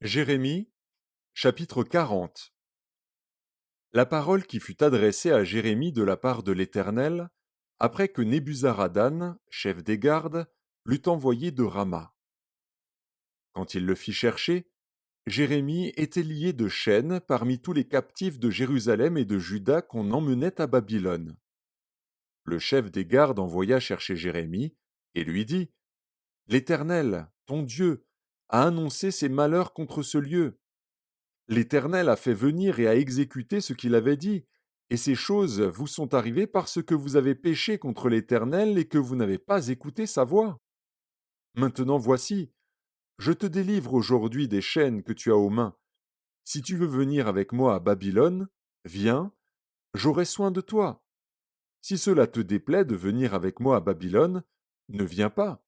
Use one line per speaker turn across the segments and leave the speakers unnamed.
Jérémie, chapitre 40. La parole qui fut adressée à Jérémie de la part de l'Éternel, après que Nebuzaradan, chef des gardes, l'eut envoyé de Rama. Quand il le fit chercher, Jérémie était lié de chaînes parmi tous les captifs de Jérusalem et de Juda qu'on emmenait à Babylone. Le chef des gardes envoya chercher Jérémie et lui dit: L'Éternel, ton Dieu, a annoncé ses malheurs contre ce lieu. L'Éternel a fait venir et a exécuté ce qu'il avait dit, et ces choses vous sont arrivées parce que vous avez péché contre l'Éternel et que vous n'avez pas écouté sa voix. Maintenant voici, je te délivre aujourd'hui des chaînes que tu as aux mains. Si tu veux venir avec moi à Babylone, viens, j'aurai soin de toi. Si cela te déplaît de venir avec moi à Babylone, ne viens pas.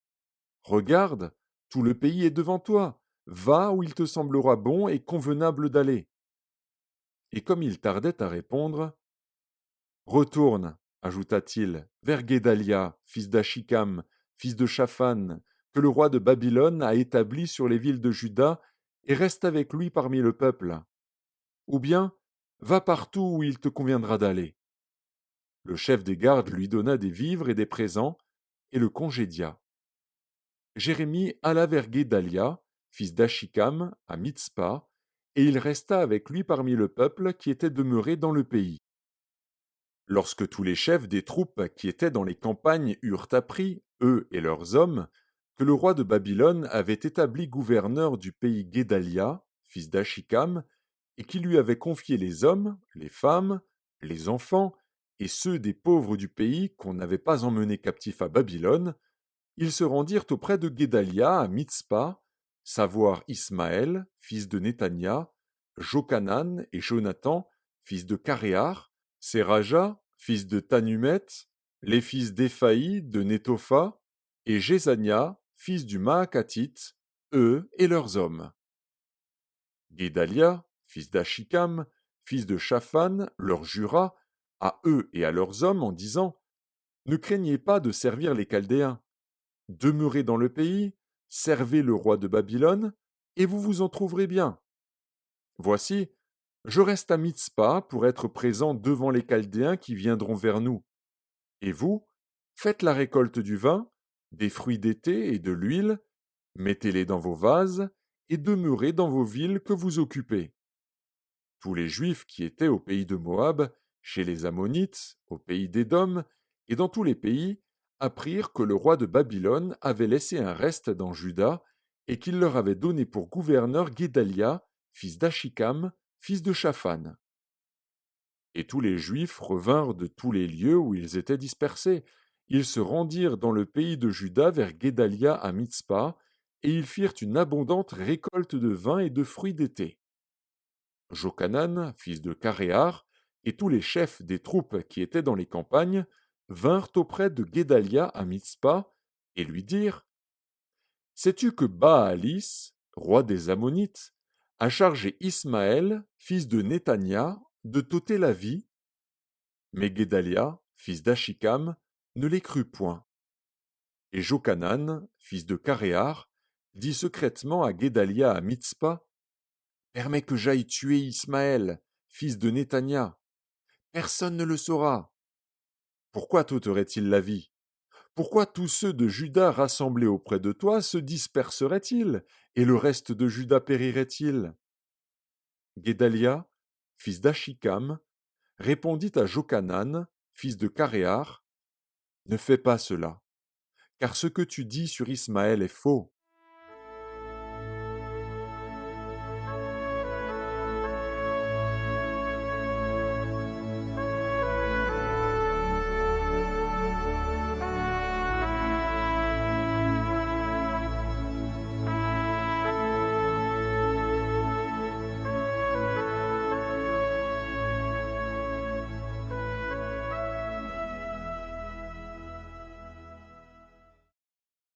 Regarde, tout le pays est devant toi. Va où il te semblera bon et convenable d'aller. Et comme il tardait à répondre, Retourne, ajouta-t-il, vers Guédalia, fils d'Achikam, fils de Shaphan, que le roi de Babylone a établi sur les villes de Juda, et reste avec lui parmi le peuple. Ou bien, va partout où il te conviendra d'aller. Le chef des gardes lui donna des vivres et des présents, et le congédia. Jérémie alla vers Guédalia, fils d'Achikam, à Mitzpa, et il resta avec lui parmi le peuple qui était demeuré dans le pays. Lorsque tous les chefs des troupes qui étaient dans les campagnes eurent appris, eux et leurs hommes, que le roi de Babylone avait établi gouverneur du pays Guédalia, fils d'Achikam, et qui lui avait confié les hommes, les femmes, les enfants, et ceux des pauvres du pays qu'on n'avait pas emmenés captifs à Babylone, ils se rendirent auprès de Guédalia à Mitzpa, savoir Ismaël, fils de Nétania, Jochanan et Jonathan, fils de Caréar, Séraja, fils de Tanumet, les fils d'Éphaï de Nétopha, et Jézania, fils du Maacatite, eux et leurs hommes. Guédalia, fils d'Achikam, fils de Shaphan, leur jura, à eux et à leurs hommes, en disant: Ne craignez pas de servir les Chaldéens. Demeurez dans le pays, servez le roi de Babylone, et vous vous en trouverez bien. Voici, je reste à Mitzpa pour être présent devant les Chaldéens qui viendront vers nous. Et vous, faites la récolte du vin, des fruits d'été et de l'huile, mettez-les dans vos vases, et demeurez dans vos villes que vous occupez. Tous les Juifs qui étaient au pays de Moab, chez les Ammonites, au pays d'Édom, et dans tous les pays, apprirent que le roi de Babylone avait laissé un reste dans Juda, et qu'il leur avait donné pour gouverneur Guédalia, fils d'Achikam, fils de Shaphan. Et tous les Juifs revinrent de tous les lieux où ils étaient dispersés. Ils se rendirent dans le pays de Juda vers Guédalia à Mitzpa, et ils firent une abondante récolte de vin et de fruits d'été. Jochanan, fils de Caréar, et tous les chefs des troupes qui étaient dans les campagnes vinrent auprès de Guédalia à Mitzpa et lui dirent: Sais-tu que Baalis, roi des Ammonites, a chargé Ismaël, fils de Nétania, de t'ôter la vie? Mais Guédalia, fils d'Achikam, ne les crut point. Et Jochanan, fils de Caréar, dit secrètement à Guédalia à Mitzpa: Permets que j'aille tuer Ismaël, fils de Nétania. Personne ne le saura. Pourquoi t'ôterait-il la vie? Pourquoi tous ceux de Juda rassemblés auprès de toi se disperseraient-ils, et le reste de Juda périrait-il? Guédalia, fils d'Achikam, répondit à Jochanan, fils de Caréar: Ne fais pas cela, car ce que tu dis sur Ismaël est faux.